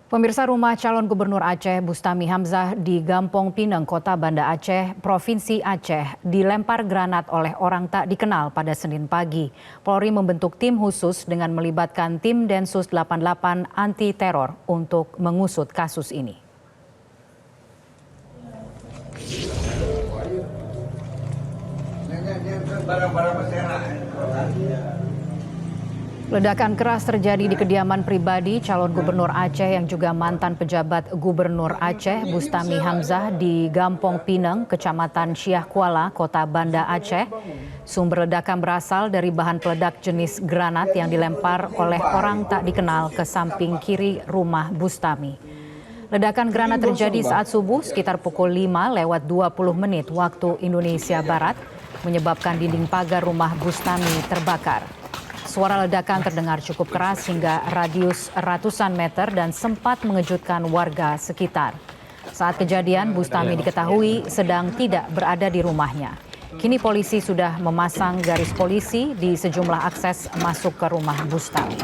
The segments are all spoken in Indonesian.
Pemirsa, rumah calon gubernur Aceh Bustami Hamzah di Gampong Pinang, Kota Banda Aceh, Provinsi Aceh, dilempar granat oleh orang tak dikenal pada Senin pagi. Polri membentuk tim khusus dengan melibatkan tim Densus 88 anti teror untuk mengusut kasus ini. Ledakan keras terjadi di kediaman pribadi calon gubernur Aceh yang juga mantan pejabat gubernur Aceh Bustami Hamzah di Gampong Pinang, Kecamatan Syah Kuala, Kota Banda Aceh. Sumber ledakan berasal dari bahan peledak jenis granat yang dilempar oleh orang tak dikenal ke samping kiri rumah Bustami. Ledakan granat terjadi saat subuh sekitar pukul 5:20 waktu Indonesia Barat, menyebabkan dinding pagar rumah Bustami terbakar. Suara ledakan terdengar cukup keras hingga radius ratusan meter dan sempat mengejutkan warga sekitar. Saat kejadian, Bustami diketahui sedang tidak berada di rumahnya. Kini polisi sudah memasang garis polisi di sejumlah akses masuk ke rumah Bustami.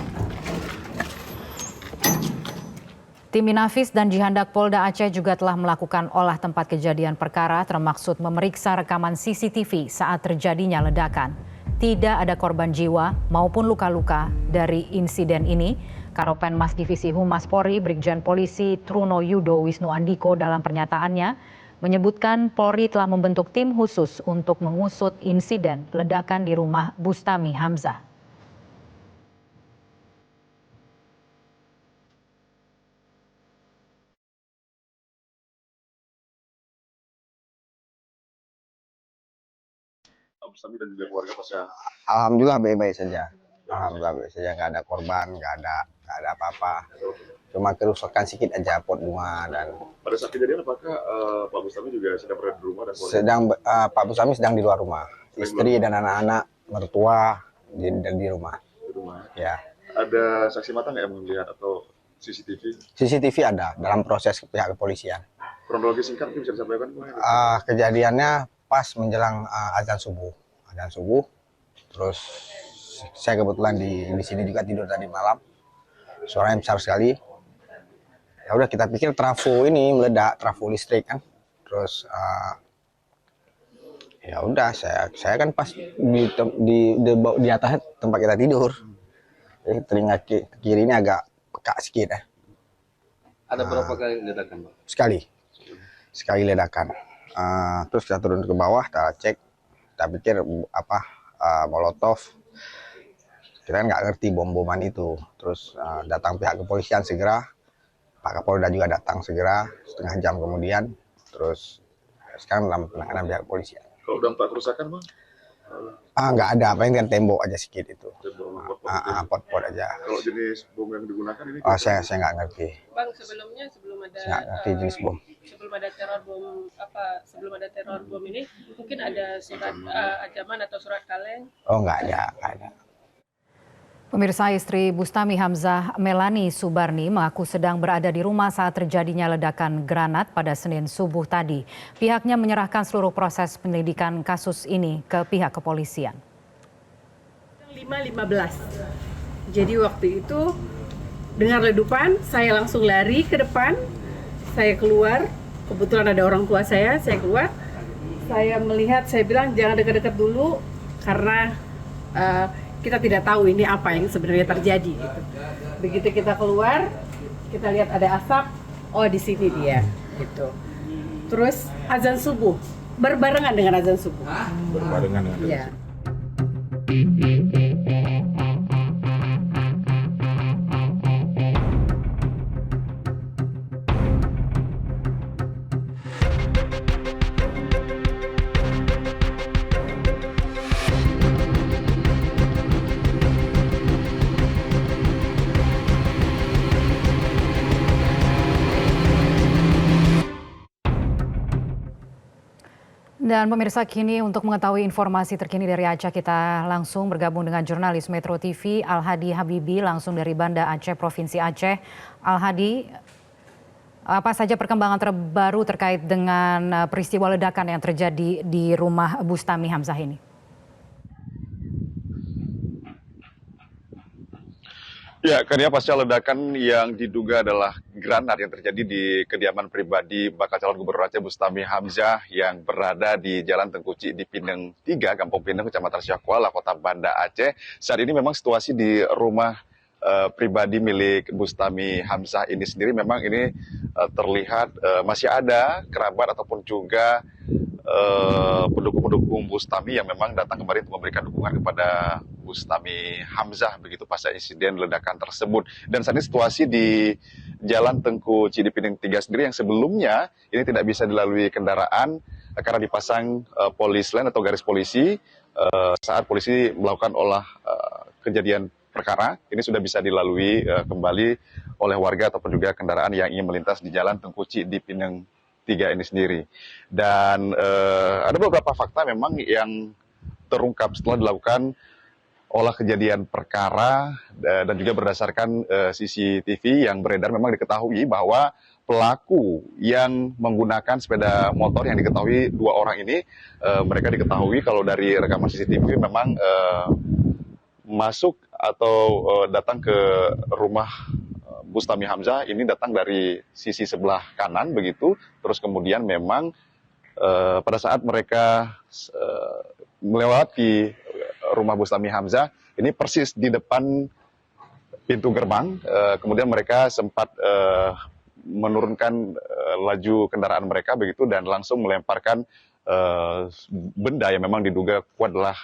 Tim Inafis dan Jihandak Polda Aceh juga telah melakukan olah tempat kejadian perkara termaksud memeriksa rekaman CCTV saat terjadinya ledakan. Tidak ada korban jiwa maupun luka-luka dari insiden ini. Karopenmas Divisi Humas Polri Brigjen Polisi Truno Yudo Wisnu Andiko dalam pernyataannya menyebutkan Polri telah membentuk tim khusus untuk mengusut insiden ledakan di rumah Bustami Hamzah. Bustami dan juga keluarga pasca. Alhamdulillah baik-baik saja. Alhamdulillah baik saja, nggak ada korban, nggak ada apa-apa. Cuma kerusakan sedikit aja pot bunga dan. Pada saat kejadian apakah Pak Bustami juga sedang berada di rumah dan Pak Bustami sedang di luar rumah, istri dan anak-anak, mertua di rumah. Di rumah. Ya. Ada saksi mata nggak yang melihat atau CCTV? CCTV ada dalam proses pihak kepolisian. Kronologi singkat mungkin bisa disampaikan? Kejadiannya pas menjelang azan subuh, terus saya kebetulan di sini juga tidur tadi malam, suaranya besar sekali. Ya udah kita pikir trafo ini meledak, trafo listrik kan. Terus ya udah saya kan pas di atas tempat kita tidur. Jadi telinga kiri ini agak peka sedikit ya. Ada berapa kali ledakan, Pak? Sekali ledakan. Terus kita turun ke bawah, kita cek, kita pikir molotov. Kita kan nggak ngerti bom-boman itu. Terus datang pihak kepolisian segera, Pak Kapolda juga datang segera, setengah jam kemudian. Terus sekarang dalam penanganan pihak kepolisian. Kalau dampak kerusakan, Bang? Nggak ada, apa yang tembok aja sedikit itu. Pot-pot aja. Kalau jenis bom yang digunakan ini? Saya nggak ngerti. Bang, sebelum ada nggak ngerti jenis bom. Sebelum ada teror bom ini, mungkin ada surat ancaman atau surat kaleng? Oh, nggak ada. Pemirsa, istri Bustami Hamzah, Melani Subarni, mengaku sedang berada di rumah saat terjadinya ledakan granat pada Senin subuh tadi. Pihaknya menyerahkan seluruh proses penyelidikan kasus ini ke pihak kepolisian. 5:15. Jadi waktu itu dengar ledupan, saya langsung lari ke depan. Saya keluar, kebetulan ada orang tua saya keluar. Saya melihat, saya bilang jangan dekat-dekat dulu karena kita tidak tahu ini apa yang sebenarnya terjadi gitu. Begitu kita keluar, kita lihat ada asap, oh di sini dia gitu. Terus azan subuh, berbarengan dengan azan subuh. Berbarengan dengan azan ya. Dan pemirsa, kini untuk mengetahui informasi terkini dari Aceh, kita langsung bergabung dengan jurnalis Metro TV Al-Hadi Habibi langsung dari Banda Aceh, Provinsi Aceh. Al-Hadi, apa saja perkembangan terbaru terkait dengan peristiwa ledakan yang terjadi di rumah Bustami Hamzah ini? Ya, karena pasca ledakan yang diduga adalah granat yang terjadi di kediaman pribadi bakal calon gubernur Aceh Bustami Hamzah yang berada di Jalan Tengkuci di Pineng 3, Kampung Pineng, Kecamatan Syahkuala, Kota Banda Aceh. Saat ini memang situasi di rumah pribadi milik Bustami Hamzah ini sendiri memang ini terlihat masih ada kerabat ataupun juga pendukung-pendukung Bustami yang memang datang kemarin untuk memberikan dukungan kepada Bustami Hamzah begitu pasca insiden ledakan tersebut. Dan saat ini situasi di Jalan Tengku Cidipinang 3 sendiri yang sebelumnya ini tidak bisa dilalui kendaraan karena dipasang polis line atau garis polisi saat polisi melakukan kejadian perkara, ini sudah bisa dilalui kembali oleh warga ataupun juga kendaraan yang ingin melintas di Jalan Tengku Cidipinang 3 ini sendiri. Dan ada beberapa fakta memang yang terungkap setelah dilakukan olah kejadian perkara dan juga berdasarkan CCTV yang beredar memang diketahui bahwa pelaku yang menggunakan sepeda motor yang diketahui 2 orang ini mereka diketahui kalau dari rekaman CCTV memang masuk atau datang ke rumah Bustami Hamzah ini datang dari sisi sebelah kanan begitu, terus kemudian memang pada saat mereka melewati rumah Bustami Hamzah ini persis di depan pintu gerbang, kemudian mereka sempat menurunkan laju kendaraan mereka begitu dan langsung melemparkan benda yang memang diduga kuat adalah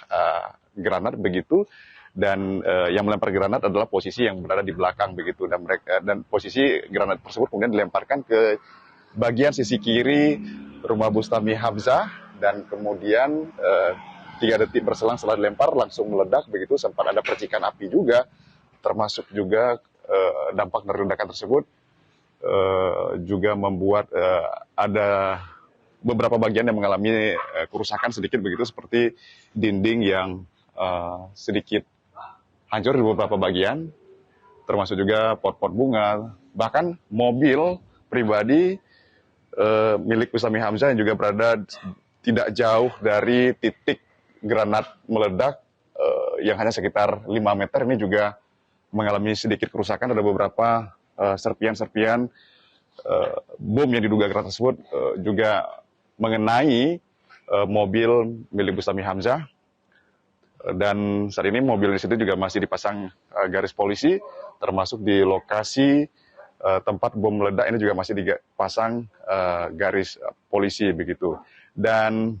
granat begitu. Dan yang melempar granat adalah posisi yang berada di belakang begitu dan posisi granat tersebut kemudian dilemparkan ke bagian sisi kiri rumah Bustami Hamzah dan kemudian 3 detik berselang setelah dilempar langsung meledak begitu, sempat ada percikan api juga termasuk juga dampak dari ledakan tersebut juga membuat ada beberapa bagian yang mengalami kerusakan sedikit begitu seperti dinding yang sedikit hancur di beberapa bagian, termasuk juga pot-pot bunga, bahkan mobil pribadi milik Bustami Hamzah yang juga berada tidak jauh dari titik granat meledak yang hanya sekitar 5 meter ini juga mengalami sedikit kerusakan. Ada beberapa serpian-serpian bom yang diduga granat tersebut juga mengenai mobil milik Bustami Hamzah. Dan saat ini mobil di situ juga masih dipasang garis polisi, termasuk di lokasi tempat bom meledak ini juga masih dipasang garis polisi begitu. Dan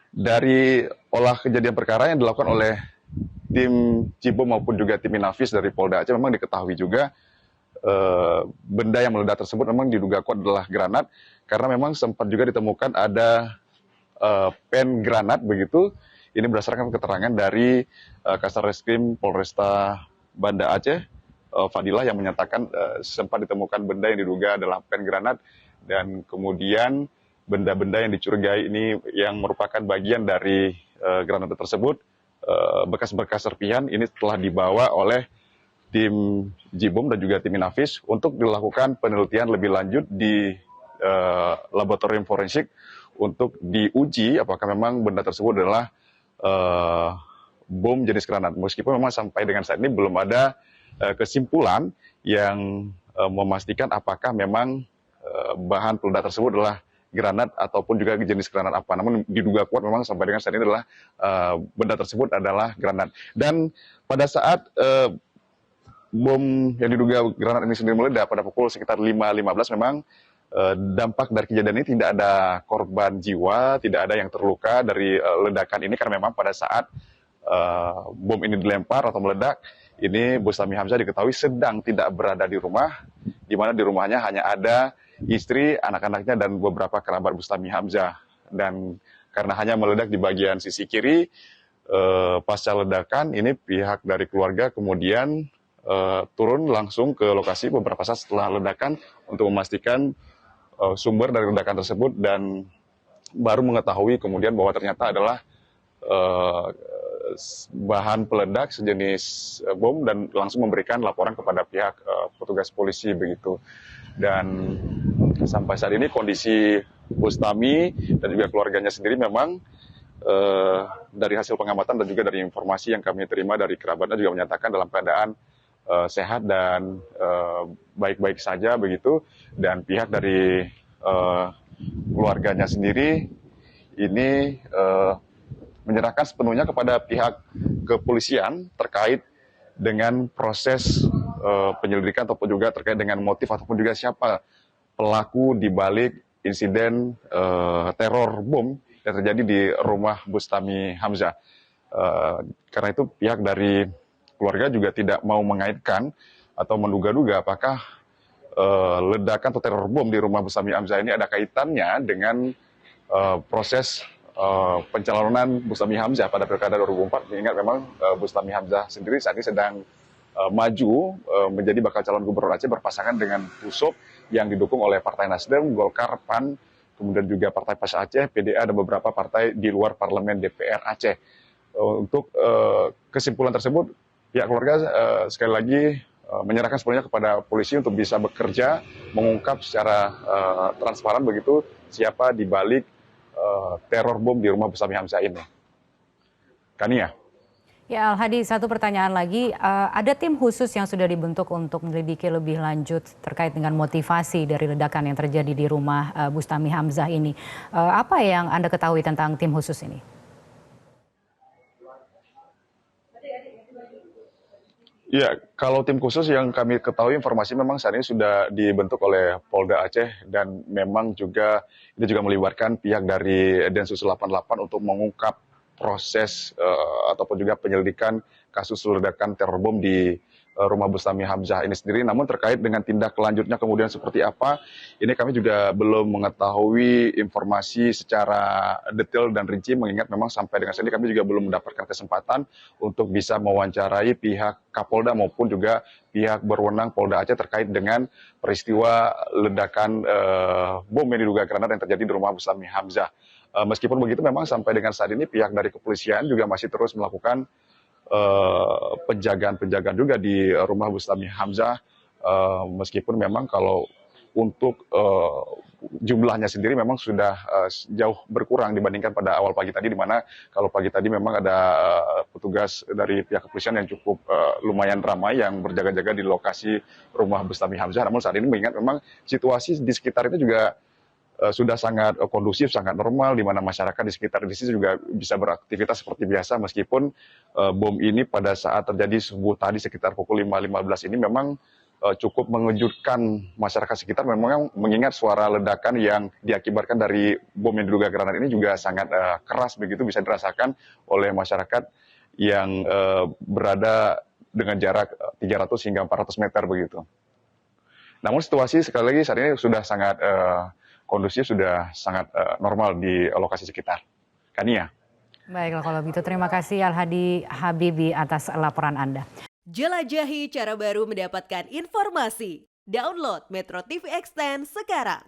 dari olah kejadian perkara yang dilakukan oleh tim Cibom maupun juga tim Inafis dari Polda Aceh memang diketahui juga benda yang meledak tersebut memang diduga kuat adalah granat karena memang sempat juga ditemukan ada pen granat begitu. Ini berdasarkan keterangan dari Kasar Reskrim Polresta Banda Aceh, Fadilah, yang menyatakan sempat ditemukan benda yang diduga adalah pen granat dan kemudian benda-benda yang dicurigai ini yang merupakan bagian dari granat tersebut, bekas-bekas serpihan ini telah dibawa oleh tim Jibom dan juga tim Inafis untuk dilakukan penelitian lebih lanjut di laboratorium forensik untuk diuji apakah memang benda tersebut adalah bom jenis granat. Meskipun memang sampai dengan saat ini belum ada kesimpulan yang memastikan apakah memang bahan peledak tersebut adalah granat ataupun juga jenis granat apa. Namun diduga kuat memang sampai dengan saat ini adalah benda tersebut adalah granat. Dan pada saat bom yang diduga granat ini sendiri meledak pada pukul sekitar 5.15 memang dampak dari kejadian ini tidak ada korban jiwa, tidak ada yang terluka dari ledakan ini karena memang pada saat bom ini dilempar atau meledak, ini Bustami Hamzah diketahui sedang tidak berada di rumah, di mana di rumahnya hanya ada istri, anak-anaknya dan beberapa kerabat Bustami Hamzah. Dan karena hanya meledak di bagian sisi kiri, pasca ledakan ini pihak dari keluarga kemudian turun langsung ke lokasi beberapa saat setelah ledakan untuk memastikan sumber dari ledakan tersebut dan baru mengetahui kemudian bahwa ternyata adalah bahan peledak sejenis bom dan langsung memberikan laporan kepada pihak petugas polisi begitu. Dan sampai saat ini kondisi Bustami dan juga keluarganya sendiri memang dari hasil pengamatan dan juga dari informasi yang kami terima dari kerabatnya juga menyatakan dalam keadaan sehat dan baik-baik saja begitu, dan pihak dari keluarganya sendiri ini menyerahkan sepenuhnya kepada pihak kepolisian terkait dengan proses penyelidikan ataupun juga terkait dengan motif ataupun juga siapa pelaku di balik insiden teror bom yang terjadi di rumah Bustami Hamzah. Karena itu pihak dari keluarga juga tidak mau mengaitkan atau menduga-duga apakah ledakan atau teror bom di rumah Bustami Hamzah ini ada kaitannya dengan proses pencalonan Bustami Hamzah pada Pilkada 2004. Mengingat memang Bustami Hamzah sendiri saat ini sedang maju menjadi bakal calon gubernur Aceh berpasangan dengan Pusop yang didukung oleh Partai Nasdem, Golkar, PAN, kemudian juga Partai Pas Aceh, PDA, dan beberapa partai di luar parlemen DPR Aceh. Untuk kesimpulan tersebut, pihak keluarga sekali lagi menyerahkan sepenuhnya kepada polisi untuk bisa bekerja, mengungkap secara transparan begitu siapa di balik teror bom di rumah Bustami Hamzah ini. Kania. Ya, Al-Hadi, satu pertanyaan lagi. Ada tim khusus yang sudah dibentuk untuk menyelidiki lebih lanjut terkait dengan motivasi dari ledakan yang terjadi di rumah Bustami Hamzah ini. Apa yang Anda ketahui tentang tim khusus ini? Ya, kalau tim khusus yang kami ketahui informasi memang saat ini sudah dibentuk oleh Polda Aceh, dan memang juga ini juga melibatkan pihak dari Densus 88 untuk mengungkap proses ataupun juga penyelidikan kasus ledakan teror bom di rumah Bustami Hamzah ini sendiri. Namun terkait dengan tindak lanjutnya kemudian seperti apa, ini kami juga belum mengetahui informasi secara detail dan rinci, mengingat memang sampai dengan saat ini kami juga belum mendapatkan kesempatan untuk bisa mewawancarai pihak Kapolda maupun juga pihak berwenang Polda Aceh terkait dengan peristiwa ledakan bom yang diduga granat yang terjadi di rumah Bustami Hamzah. Meskipun begitu, memang sampai dengan saat ini pihak dari kepolisian juga masih terus melakukan penjagaan-penjagaan juga di rumah Bustami Hamzah, meskipun memang kalau untuk jumlahnya sendiri memang sudah jauh berkurang dibandingkan pada awal pagi tadi, di mana kalau pagi tadi memang ada petugas dari pihak kepolisian yang cukup lumayan ramai yang berjaga-jaga di lokasi rumah Bustami Hamzah. Namun saat ini mengingat memang situasi di sekitar itu juga sudah sangat kondusif, sangat normal, di mana masyarakat di sekitar di sini juga bisa beraktivitas seperti biasa, meskipun bom ini pada saat terjadi subuh tadi sekitar pukul 5.15 ini memang cukup mengejutkan masyarakat sekitar, memang mengingat suara ledakan yang diakibatkan dari bom yang diduga granat ini juga sangat keras begitu, bisa dirasakan oleh masyarakat yang berada dengan jarak 300 hingga 400 meter begitu. Namun situasi sekali lagi saat ini sudah sangat kondusif, sudah sangat normal di lokasi sekitar. Kania. Baiklah kalau begitu, terima kasih Al-Hadi Habibi atas laporan Anda. Jelajahi cara baru mendapatkan informasi. Download Metro TV Extend sekarang.